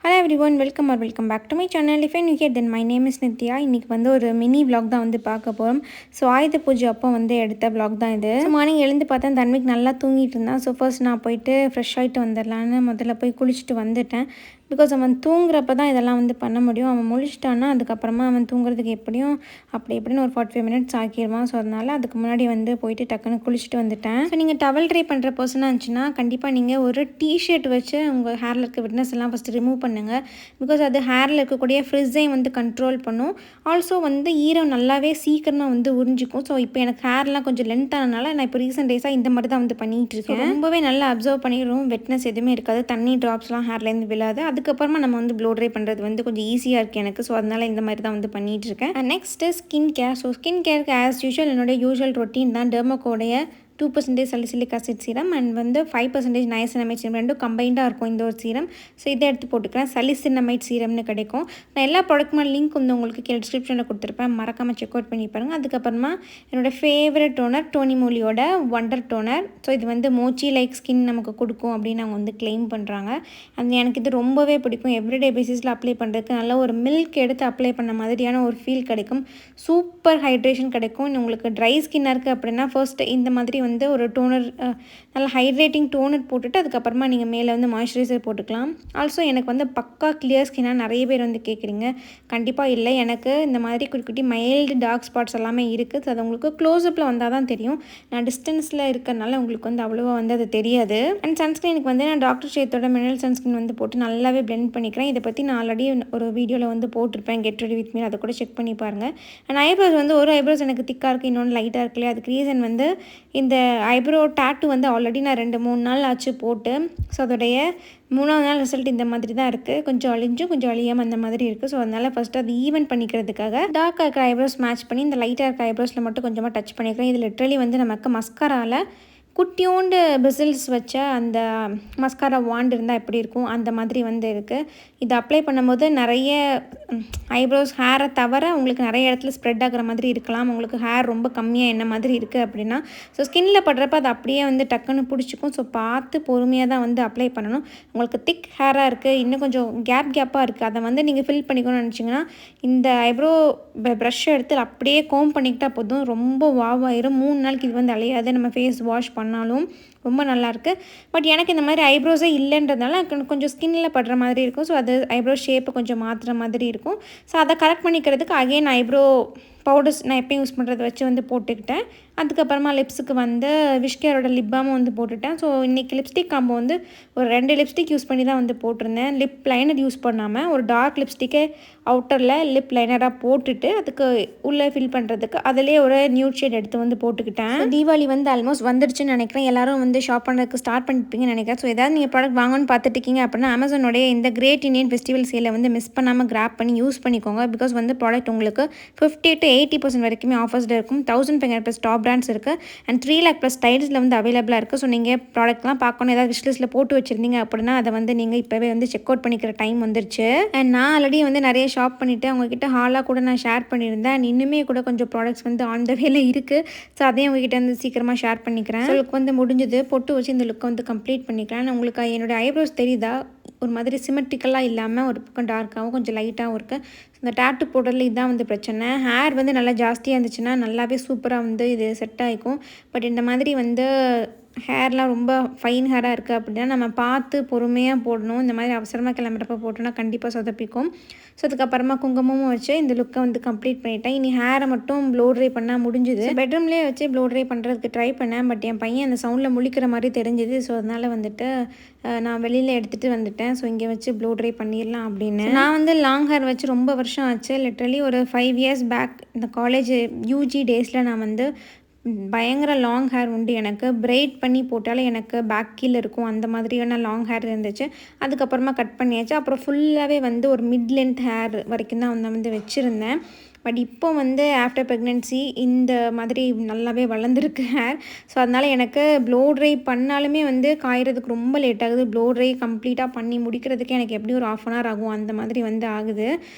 Hello everyone, welcome back to my channel. If you're new here, then my name is Nitya. இன்னைக்கு வந்து ஒரு mini vlog தான் வந்து பார்க்க போகிறோம். ஸோ ஆயுத பூஜை அப்போ வந்து எடுத்த vlog தான் இது. ஸோ மார்னிங் எழுந்து பார்த்தா தன்விக் நல்லா தூங்கிட்டு இருந்தான். ஸோ ஃபர்ஸ்ட் நான் போயிட்டு ஃப்ரெஷ் ஆகிட்டு வந்துடலான்னு முதல்ல போய் குளிச்சுட்டு வந்துட்டேன். பிகாஸ் அவன் தூங்குறப்ப தான் இதெல்லாம் வந்து பண்ண முடியும். அவன் முழிச்சிட்டான்னா அதுக்கப்புறமா அவன் தூங்குறதுக்கு எப்படியும் எப்படின்னு ஒரு 45 மினிட்ஸ் ஆக்கிடுவான். ஸோ அதனால் அதுக்கு முன்னாடி வந்து போயிட்டு டக்குன்னு குளிச்சுட்டு வந்துட்டேன். ஸோ நீங்கள் டவல் ட்ரை பண்ணுற பர்சனாக இருந்துச்சுன்னா கண்டிப்பாக நீங்கள் ஒரு டிஷர்ட் வச்சு உங்கள் ஹேரில் இருக்க விட்னஸ் எல்லாம் ஃபஸ்ட்டு ரிமூவ் பண்ணுங்கள். பிகாஸ் அது ஹேரில் இருக்கக்கூடிய ஃப்ரிட்ஸையும் வந்து கண்ட்ரோல் பண்ணும். ஆல்சோ வந்து ஈரம் நல்லாவே சீக்கிரமாக வந்து உறிஞ்சிக்கும். ஸோ இப்போ எனக்கு ஹேர்லாம் கொஞ்சம் லென்த் ஆனதுனால நான் இப்போ ரீசெண்ட் டேஸாக இந்த மாதிரி தான் வந்து பண்ணிகிட்டு இருக்கேன். ரொம்பவே நல்லா அப்சர்வ் பண்ணிடுவோம். வெட்னஸ் எதுவுமே இருக்காது, தண்ணி ட்ராப்ஸ்லாம் ஹேர்லேருந்து விழாது. அதுக்கப்புறமா நம்ம வந்து ப்ளோ ட்ரை பண்ணுறது வந்து கொஞ்சம் ஈஸியாக இருக்குது எனக்கு. ஸோ அதனால் இந்த மாதிரி தான் வந்து பண்ணிகிட்டு இருக்கேன். Next skin care. So skin கேருக்கு ஆஸ் யூஷுவல் என்னுடைய யூஷுவல் ரொட்டீன் தான். டெர்மோகோடைய 2% சலிசிலிக் ஆசிட் சீரம் அண்ட் வந்து 5% நயசினமைட் சீரம் ரெண்டும் கம்பைண்டாக இருக்கும் இந்த ஒரு சீரம். ஸோ இதை எடுத்து போட்டுக்கிறேன். சலிசினமைட் சீரம்னு கிடைக்கும். நான் எல்லா ப்ராடக்ட்மே லிங்க் வந்து உங்களுக்கு கீழே டிஸ்கிரிப்ஷனில் கொடுத்துருப்பேன், மறக்காமல் செக் அவுட் பண்ணி பாருங்கள். அதுக்கப்புறமா என்னோடய ஃபேவரட் டோனர் டோனி மோலியோட ஒண்டர் டோனர். ஸோ இது வந்து மோச்சி லைக் ஸ்கின் நமக்கு கொடுக்கும் அப்படின்னு அவங்க வந்து கிளைம் பண்ணுறாங்க. அண்ட் எனக்கு இது ரொம்பவே பிடிக்கும். எவ்ரிடே பேசிஸில் அப்ளை பண்ணுறதுக்கு நல்ல ஒரு மில்க் எடுத்து அப்ளை பண்ண மாதிரியான ஒரு ஃபீல் கிடைக்கும். சூப்பர் ஹைட்ரேஷன் கிடைக்கும். உங்களுக்கு ட்ரை ஸ்கின்னாக இருக்குது அப்படின்னா ஃபர்ஸ்ட் இந்த மாதிரி வந்து ஒரு டோனர், நல்ல ஹைட்ரேட்டிங் டோனர் போட்டுட்டு அதுக்கப்புறமா நீங்கள் மேலே வந்து மாய்ஸ்சரைசர் போட்டுக்கலாம். ஆல்சோ எனக்கு வந்து பக்கா கிளியர் ஸ்கின்னாக நிறைய பேர் வந்து கேட்குறீங்க. கண்டிப்பாக இல்லை, எனக்கு இந்த மாதிரி குட்டி குட்டி மைல்டு டார்க் ஸ்பாட்ஸ் எல்லாமே இருக்குது. அது உங்களுக்கு க்ளோஸ்அப்பில் வந்தால் தான் தெரியும். நான் டிஸ்டன்ஸில் இருக்கிறனால உங்களுக்கு வந்து அவ்வளோவா வந்து அது தெரியாது. அண்ட் சன்ஸ்க்ரீனுக்கு வந்து நான் டாக்டர் ஷேத்தோட மினரல் சன்ஸ்க்ரீன் வந்து போட்டு நல்லாவே பிளெண்ட் பண்ணிக்கிறேன். இதை பற்றி நான் ஆல்ரெடி ஒரு வீடியோவில் வந்து போட்டிருப்பேன், கெட் ரெடி வித் மீ, அதை கூட செக் பண்ணி பாருங்கள். அண்ட் ஐப்ரோஸ் வந்து ஒரு ஐப்ரோஸ் எனக்கு திக்காக இருக்குது, இன்னொன்று லைட்டாக இருக்கு இல்லையா. அதுக்கு ரீசன் வந்து இந்த ஐப்ரோ டேட்டு வந்து ஆல்ரெடி நான் 2-3 நாள் ஆச்சு போட்டு. ஸோ அதோடைய 3ஆவது நாள் ரிசல்ட் இந்த மாதிரி தான் இருக்குது. கொஞ்சம் அழிஞ்சும் கொஞ்சம் அழியாமல் அந்த மாதிரி இருக்குது. ஸோ அதனால் ஃபஸ்ட்டு அது ஈவன் பண்ணிக்கிறதுக்காக டார்க்காக இருக்கிற ஐப்ரோஸ் மேட்ச் பண்ணி இந்த லைட்டாக இருக்கிற ஐப்ரோஸில் மட்டும் கொஞ்சமாக டச் பண்ணிக்கிறேன். இது லிட்ரலி வந்து நமக்கு மஸ்காராவில் குட்டியோண்டு பிசில்ஸ் வச்ச அந்த மஸ்காரா வாண்ட் இருந்தால் எப்படி இருக்கும் அந்த மாதிரி வந்து இருக்குது. இது அப்ளை பண்ணும்போது நிறைய ஐப்ரோஸ் ஹேரை தவிர உங்களுக்கு நிறைய இடத்துல ஸ்ப்ரெட் ஆகிற மாதிரி இருக்கலாம். உங்களுக்கு ஹேர் ரொம்ப கம்மியாக என்ன மாதிரி இருக்குது அப்படின்னா ஸோ ஸ்கின்னில் படுறப்ப அது அப்படியே வந்து டக்குன்னு பிடிச்சிக்கும். ஸோ பார்த்து பொறுமையாக தான் வந்து அப்ளை பண்ணணும். உங்களுக்கு திக் ஹேராக இருக்குது, இன்னும் கொஞ்சம் கேப்பாக இருக்குது, அதை வந்து நீங்கள் ஃபில் பண்ணிக்கணும்னு நினச்சிங்கன்னா இந்த ஐப்ரோ ப்ரஷ் எடுத்து அப்படியே கோம் பண்ணிக்கிட்டால் போதும். ரொம்ப வாவாயிரும். 3 நாளைக்கு இது வந்து அழியாது. நம்ம ஃபேஸ் வாஷ் பண்ணாலும் ரொம்ப நல்லாயிருக்கு. பட் எனக்கு இந்த மாதிரி ஐப்ரோஸே இல்லைன்றதுனால கொஞ்சம் ஸ்கின்னில் படுற மாதிரி இருக்கும். ஸோ அது ஐப்ரோ ஷேப்பை கொஞ்சம் மாற்றுற மாதிரி இருக்கும். ஸோ அதை கரெக்ட் பண்ணிக்கிறதுக்கு அகெயின் ஐப்ரோ பவுடர்ஸ் நான் எப்பயும் யூஸ் பண்ணுறதை வச்சு வந்து போட்டுக்கிட்டேன். அதுக்கப்புறமா லிப்ஸுக்கு வந்து விஷ்கேரோட லிப் பாமும் வந்து போட்டுட்டேன். ஸோ இன்றைக்கி லிப்ஸ்டிக் காம்போ வந்து ஒரு 2 லிப்ஸ்டிக் யூஸ் பண்ணி தான் வந்து போட்டிருந்தேன். லிப் லைனர் யூஸ் பண்ணாமல் ஒரு டார்க் லிப்ஸ்டிக்கே அவுட்டரில் லிப் லைனராக போட்டுட்டு அதுக்கு உள்ளே ஃபில் பண்ணுறதுக்கு அதிலே ஒரு நியூட் ஷேட் எடுத்து வந்து போட்டுக்கிட்டேன். தீபாவளி வந்து ஆல்மோஸ்ட் வந்துடுச்சுன்னு நினைக்கிறேன். எல்லோரும் வந்து ஷாப் பண்ணுறதுக்கு ஸ்டார்ட் பண்ணியிருப்பீங்கன்னு நினைக்கிறேன். ஸோ ஏதாவது நீங்கள் ப்ராடக்ட் வாங்கணும்னு பார்த்துட்டு இருக்கீங்க அப்படின்னா அமேசானோடைய இந்த கிரேட் இண்டியன் ஃபெஸ்டிவல் சேலை வந்து மிஸ் பண்ணாமல் கிராப் பண்ணி யூஸ் பண்ணிக்கோங்க. பிகாஸ் வந்து ப்ராடக்ட் உங்களுக்கு 50 to 80% வரைக்குமே ஆஃபர்ஸில் இருக்கும். 1500+ டாப் பிராண்ட்ஸ் இருக்குது அண்ட் 3 lakh+ ஸ்டைல்ஸில் வந்து அவைலபிளாக இருக்குது. ஸோ நீங்கள் ப்ராடக்ட்லாம் பார்க்கணும், ஏதாவது விஷ்லிஸ்ட்டில் போட்டு வச்சுருந்தீங்க அப்படின்னா அதை வந்து நீங்கள் இப்போவே வந்து செக் அவுட் பண்ணிக்கிற டைம் வந்துருச்சு. அண்ட் நான் ஆல்ரெடி வந்து நிறைய ஷாப் பண்ணிவிட்டு அவங்கக்கிட்ட ஹாலாக கூட நான் ஷேர் பண்ணியிருந்தேன். அண்ட் இன்னுமே கூட கொஞ்சம் ப்ராடக்ட்ஸ் வந்து ஆன் த வேல இருக்குது. ஸோ அதையும் உங்ககிட்ட வந்து சீக்கிரமாக ஷேர் பண்ணிக்கிறேன். லுக் வந்து முடிஞ்சது, பொட்டு வச்சு இந்த லுக்கை வந்து கம்ப்ளீட் பண்ணிக்கிறேன். உங்களுக்கு என்னோடய ஐப்ரோஸ் தெரியுதா, ஒரு மாதிரி சிமெட்ரிக்கலாக இல்லாமல் ஒரு பக்கம் டார்க்காகவும் கொஞ்சம் லைட்டாகவும் இருக்குது. இந்த டேட்டு போடுறதுல இதுதான் வந்து பிரச்சனை. ஹேர் வந்து நல்லா ஜாஸ்தியாக இருந்துச்சுன்னா நல்லாவே சூப்பராக வந்து இது செட் ஆகிக்கும். பட் இந்த மாதிரி வந்து ஹேர்லாம் ரொம்ப ஃபைன் ஹேராக இருக்குது அப்படின்னா நம்ம பார்த்து பொறுமையாக போடணும். இந்த மாதிரி அவசரமாக கிளம்புறப்ப போட்டோன்னா கண்டிப்பாக சொதப்பிக்கும். ஸோ அதுக்கப்புறமா குங்குமமும் வச்சு இந்த லுக்கை வந்து கம்ப்ளீட் பண்ணிட்டேன். இனி ஹேரை மட்டும் ப்ளோ ட்ரை பண்ணால் முடிஞ்சுது. பெட்ரூம்லேயே வச்சு ப்ளோ ட்ரை பண்ணுறதுக்கு ட்ரை பண்ணேன். பட் என் பையன் அந்த சவுண்டில் முழிக்கிற மாதிரி தெரிஞ்சுது. ஸோ அதனால் வந்துட்டு நான் வெளியில் எடுத்துகிட்டு வந்துட்டேன். ஸோ இங்கே வச்சு ப்ளோ ட்ரை பண்ணிடலாம் அப்படின்னு. நான் வந்து லாங் ஹேர் வச்சு ரொம்ப வருஷம் ஆச்சு. லிட்ரலி ஒரு 5 years பேக் இந்த காலேஜ் யூஜி டேஸில் நான் வந்து பயங்கர லாங் ஹேர் உண்டு. எனக்கு பிரைட் பண்ணி போட்டாலே எனக்கு பேக் கீழே இருக்கும். அந்த மாதிரியான லாங் ஹேர் இருந்துச்சு. அதுக்கப்புறமா கட் பண்ணியாச்சு. அப்புறம் ஃபுல்லாகவே வந்து ஒரு மிட் லென்த் ஹேர் வரைக்கும் தான் வந்து வச்சுருந்தேன். பட் இப்போ வந்து ஆஃப்டர் ப்ரெக்னென்சி இந்த மாதிரி நல்லாவே வளர்ந்துருக்கு ஹேர். ஸோ அதனால் எனக்கு ப்ளோ ட்ரை பண்ணாலுமே வந்து காயறதுக்கு ரொம்ப லேட் ஆகுது. ப்ளோ ட்ரை கம்ப்ளீட்டாக பண்ணி முடிக்கிறதுக்கே எனக்கு எப்படி ஒரு 1/2 hour ஆகும் அந்த மாதிரி வந்து ஆகுது.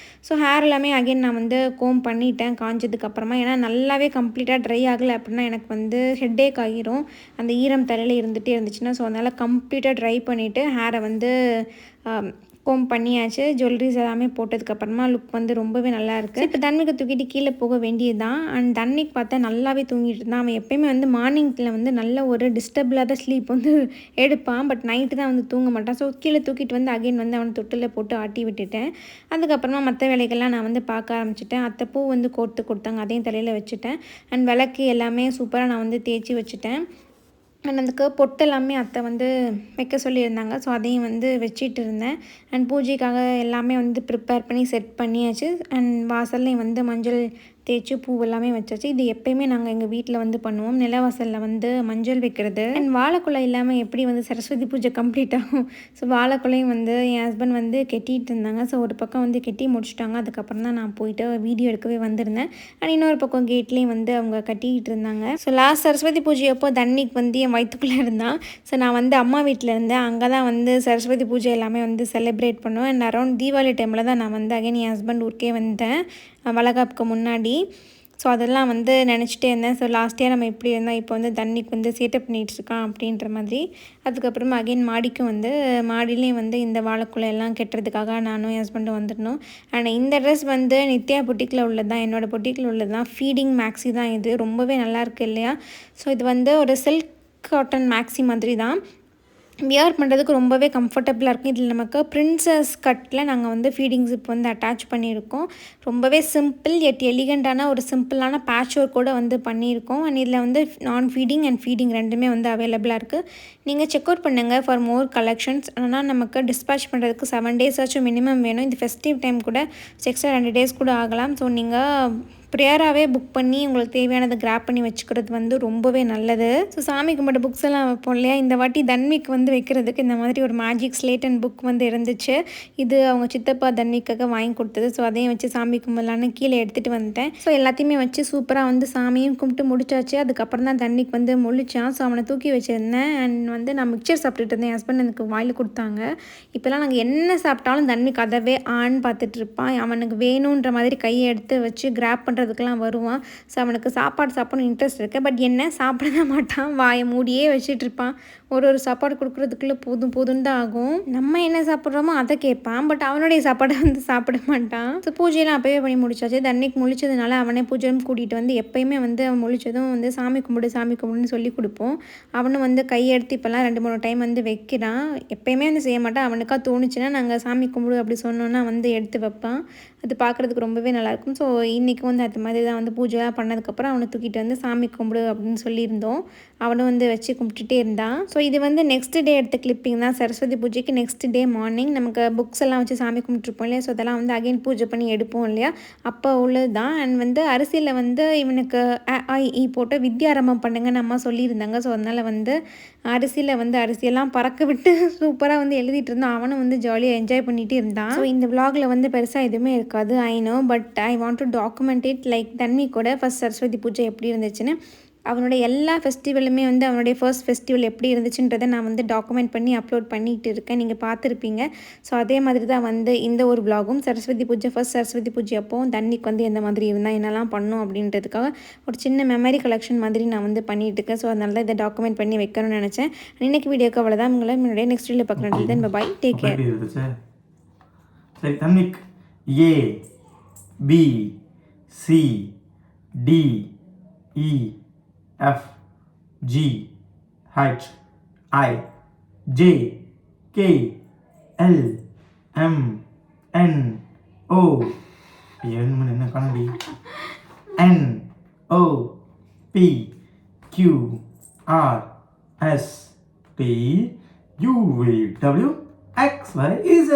ஸோ ஹேர் எல்லாமே அகைன் நான் வந்து கோம் பண்ணிட்டேன் காஞ்சதுக்கப்புறமா. ஏன்னா நல்லாவே கம்ப்ளீட்டாக ட்ரை ஆகலை அப்படின்னா எனக்கு வந்து ஹெட்டேக் ஆகிரும், அந்த ஈரம் தலையில் இருந்துகிட்டே இருந்துச்சுன்னா. ஸோ அதனால் கம்ப்ளீட்டாக ட்ரை பண்ணிவிட்டு ஹேரை வந்து கோம் பண்ணியாச்சு. ஜுவல்லரிஸ் எல்லாமே போட்டதுக்கப்புறமா லுக் வந்து ரொம்பவே நல்லாயிருக்கு. இப்போ தன்விக்கு தூக்கிட்டு கீழே போக வேண்டியது தான். அண்ட் தன்விக் பார்த்தா நல்லாவே தூங்கிட்டு இருந்தான். அவன் எப்போயுமே வந்து மார்னிங்கில் வந்து நல்ல ஒரு டிஸ்டர்பில்லாத ஸ்லீப் வந்து எடுப்பான். பட் நைட்டு தான் வந்து தூங்க மாட்டான். ஸோ கீழே தூக்கிட்டு வந்து அகைன் வந்து அவனை தொட்டில் போட்டு ஆட்டி விட்டுட்டேன். அதுக்கப்புறமா மற்ற வேலைகள்லாம் நான் வந்து பார்க்க ஆரம்பிச்சிட்டேன். அத்தை பூ வந்து கோர்த்து கொடுத்தாங்க, அதையும் தலையில் வச்சுட்டேன். அண்ட் விளக்கு எல்லாமே சூப்பராக நான் வந்து தேய்ச்சி வச்சுட்டேன். அண்ட் அதுக்கு பொட்டு எல்லாமே அத்தை வந்து வைக்க சொல்லியிருந்தாங்க. ஸோ அதையும் வந்து வச்சிட்டு இருந்தேன். அண்ட் பூஜைக்காக எல்லாமே வந்து ப்ரிப்பேர் பண்ணி செட் பண்ணியாச்சு. அண்ட் வாசல்லையும் வந்து மஞ்சள் தேய்ச்சி பூ எல்லாமே வச்சாச்சு. இது எப்போயுமே நாங்கள் எங்கள் வீட்டில் வந்து பண்ணுவோம். நிலவாசலில் வந்து மஞ்சள் வைக்கிறது. அண்ட் வாழைக்குலை இல்லாமல் எப்படி வந்து சரஸ்வதி பூஜை கம்ப்ளீட் ஆகும். ஸோ வாழைக்குலையும் வந்து என் ஹஸ்பண்ட் வந்து கெட்டிகிட்டு இருந்தாங்க. ஸோ ஒரு பக்கம் வந்து கெட்டி முடிச்சுட்டாங்க. அதுக்கப்புறம் தான் நான் போயிட்டு வீடியோ எடுக்கவே வந்திருந்தேன். அண்ட் இன்னொரு பக்கம் கேட்லேயும் வந்து அவங்க கட்டிக்கிட்டு இருந்தாங்க. ஸோ லாஸ்ட் சரஸ்வதி பூஜை அப்போ தன்னிக்கு வந்து என் வயிற்றுக்குள்ளே இருந்தான். ஸோ நான் வந்து அம்மா வீட்டில் இருந்தேன். அங்கே தான் வந்து சரஸ்வதி பூஜை எல்லாமே வந்து செலிப்ரேட் பண்ணுவேன். அண்ட் அரௌண்ட் தீபாவளி டைமில் தான் நான் வந்து அகைன் என் ஹஸ்பண்ட் ஊருக்கே வந்தேன், வளகாப்புக்கு முன்னாடி. ஸோ அதெல்லாம் வந்து நினச்சிட்டே இருந்தேன். ஸோ லாஸ்ட் இயர் நம்ம இப்படி இருந்தால் இப்போ வந்து தண்ணிக்கு வந்து சேட்டப் பண்ணிகிட்ருக்கான் அப்படின்ற மாதிரி. அதுக்கப்புறமா அகைன் மாடிக்கும் வந்து மாடிலையும் வந்து இந்த வாழைக்குலை எல்லாம் கெட்டுறதுக்காக நானும் என் ஹஸ்பண்டும் வந்துடணும். அண்ட் இந்த ட்ரெஸ் வந்து நித்யா பொட்டிக்கில் உள்ளது தான், என்னோடய பொட்டிக்கில் உள்ளது தான். ஃபீடிங் மேக்ஸி தான் இது. ரொம்பவே நல்லாயிருக்கு இல்லையா? ஸோ இது வந்து ஒரு சில்க் காட்டன் மேக்ஸி மாதிரி தான். வியர் பண்ணுறதுக்கு ரொம்பவே கம்ஃபர்டபுளாக இருக்கும். இதில் நமக்கு பிரின்சஸ் கட்டில் நாங்கள் வந்து ஃபீடிங் ஜிப் வந்து அட்டாச் பண்ணியிருக்கோம். ரொம்பவே சிம்பிள் எட் எலிகண்டான ஒரு சிம்பிளான பேட்ச் ஒர்க் கூட வந்து பண்ணியிருக்கோம். அண்ட் இதில் வந்து நான் ஃபீடிங் அண்ட் ஃபீடிங் ரெண்டுமே வந்து அவைலபிளாக இருக்குது. நீங்கள் செக் அவுட் பண்ணுங்கள் ஃபார் மோர் கலெக்ஷன்ஸ். ஆனால் நமக்கு டிஸ்பேச் பண்ணுறதுக்கு 7 days ஆச்சும் மினிமம் வேணும். இந்த ஃபெஸ்டிவ் டைம் கூட எக்ஸ்ட்ரா 2 days கூட ஆகலாம். ஸோ நீங்கள் ப்ரேயராகவே புக் பண்ணி உங்களுக்கு தேவையானதை கிராப் பண்ணி வச்சுக்கிறது வந்து ரொம்பவே நல்லது. ஸோ சாமி கும்பிட்ட புக்ஸ் எல்லாம் வைப்போம் இல்லையா? இந்த வாட்டி தன்விக்கு வந்து வைக்கிறதுக்கு இந்த மாதிரி ஒரு மேஜிக் ஸ்லேட் அண்ட் புக் வந்து இருந்துச்சு. இது அவங்க சித்தப்பா தன்விக்காக வாங்கி கொடுத்தது. ஸோ அதையும் வச்சு சாமி கும்பிடலான்னு கீழே எடுத்துகிட்டு வந்துட்டேன். ஸோ எல்லாத்தையுமே வச்சு சூப்பராக வந்து சாமியும் கும்பிட்டு முடிச்சாச்சு. அதுக்கப்புறம் தான் தன்விக்கு வந்து முழிச்சான். ஸோ அவனை தூக்கி வச்சுருந்தேன். அண்ட் வந்து நான் மிக்சர் சாப்பிட்டுட்டு இருந்தேன். என் ஹஸ்பண்ட் எனக்கு வாயில் கொடுத்தாங்க. இப்போலாம் நாங்கள் என்ன சாப்பிட்டாலும் தன்விக்கு அதவே பார்த்துட்டு இருப்பான். அவனுக்கு வேணுன்ற மாதிரி கையை எடுத்து வச்சு கிராப் பண்ணுறது அதுக்கெல்லாம் வருவான். ஸோ அவனுக்கு சாப்பாடு சாப்பிடணும் இன்ட்ரெஸ்ட் இருக்குது. பட் என்ன சாப்பிட தான் மாட்டான், வாயை மூடியே வச்சுட்டு இருப்பான். ஒரு சாப்பாடு கொடுக்குறதுக்குள்ளே போதும் தான் ஆகும். நம்ம என்ன சாப்பிட்றோமோ அதை கேட்பான். பட் அவனுடைய சாப்பாடை வந்து சாப்பிட மாட்டான். ஸோ பூஜையெல்லாம் அப்போவே பண்ணி முடிச்சாச்சு. தண்ணிக்கு முழிச்சதுனால அவனே பூஜையும் கூட்டிகிட்டு வந்து எப்போயுமே வந்து அவன் முழிச்சதும் வந்து சாமி கும்பிடுன்னு சொல்லி கொடுப்போம். அவனும் வந்து கையெடுத்து இப்போல்லாம் 2-3 டைம் வந்து வைக்கிறான். எப்போயுமே வந்து செய்ய மாட்டான். அவனுக்காக தோணுச்சுன்னா நாங்கள் சாமி கும்பிடு அப்படி சொன்னோன்னா வந்து எடுத்து வைப்பான். அது பார்க்குறதுக்கு ரொம்பவே நல்லாயிருக்கும். ஸோ இன்றைக்கி வந்து அது மாதிரி தான் வந்து பூஜைலாம் பண்ணதுக்கப்புறம் அவனை தூக்கிட்டு வந்து சாமி கும்பிடு அப்படின்னு சொல்லியிருந்தோம். அவனும் வந்து வச்சு கும்பிட்டுட்டே இருந்தான். ஸோ இது வந்து நெக்ஸ்ட் டே எடுத்த கிளிப்பிங் தான். சரஸ்வதி பூஜைக்கு நெக்ஸ்ட் டே மார்னிங் நமக்கு புக்ஸ் எல்லாம் வச்சு சாமி கும்பிட்டுருப்போம் இல்லையா? ஸோ அதெல்லாம் வந்து அகைன் பூஜை பண்ணி எடுப்போம் இல்லையா? அப்போ உள்ளது தான். அண்ட் வந்து அரிசியில் வந்து இவனுக்கு போட்டு வித்யாரம்பம் பண்ணுங்கன்னு அம்மா சொல்லியிருந்தாங்க. ஸோ அதனால் வந்து அரிசியில் வந்து அரிசியெல்லாம் பறக்க விட்டு சூப்பராக வந்து எழுதிட்டு இருந்தான். அவனும் வந்து ஜாலியாக என்ஜாய் பண்ணிகிட்டு இருந்தான். ஸோ இந்த விலாகில் வந்து பெருசாக எதுவுமே இருக்காது, I know. But I want to document it. Like Tanvi கூட ஃபஸ்ட் சரஸ்வதி பூஜை எப்படி இருந்துச்சுன்னு, அவனுடைய எல்லா ஃபெஸ்டிவலுமே வந்து அவனுடைய ஃபர்ஸ்ட் ஃபெஸ்டிவல் எப்படி இருந்துச்சுன்றதை நான் வந்து டாக்குமெண்ட் பண்ணி அப்லோட் பண்ணிகிட்டு இருக்கேன். நீங்கள் பார்த்துருப்பீங்க. ஸோ அதே மாதிரி தான் வந்து இந்த ஒரு விலாகும் சரஸ்வதி பூஜை ஃபர்ஸ்ட் சரஸ்வதி பூஜை அப்போ தண்ணிக்கு வந்து எந்த மாதிரி இருந்தால் என்னெல்லாம் பண்ணும் அப்படின்றதுக்காக ஒரு சின்ன மெமரி கலெக்ஷன் மாதிரி நான் வந்து பண்ணிகிட்டு இருக்கேன். ஸோ அதனால தான் இதை டாக்குமெண்ட் பண்ணி வைக்கணும்னு நினச்சேன். இன்றைக்கி வீடியோக்கு அவ்வளோதான். உங்களை முன்னாடியே நெக்ஸ்ட் வீடியோவில் பார்க்குறேன். தென் பை, டேக் கேர். சரி Tanvik, A B C D E F G H I J K L M N O என்ன காணடி N O P Q R S T U V W X Y Z.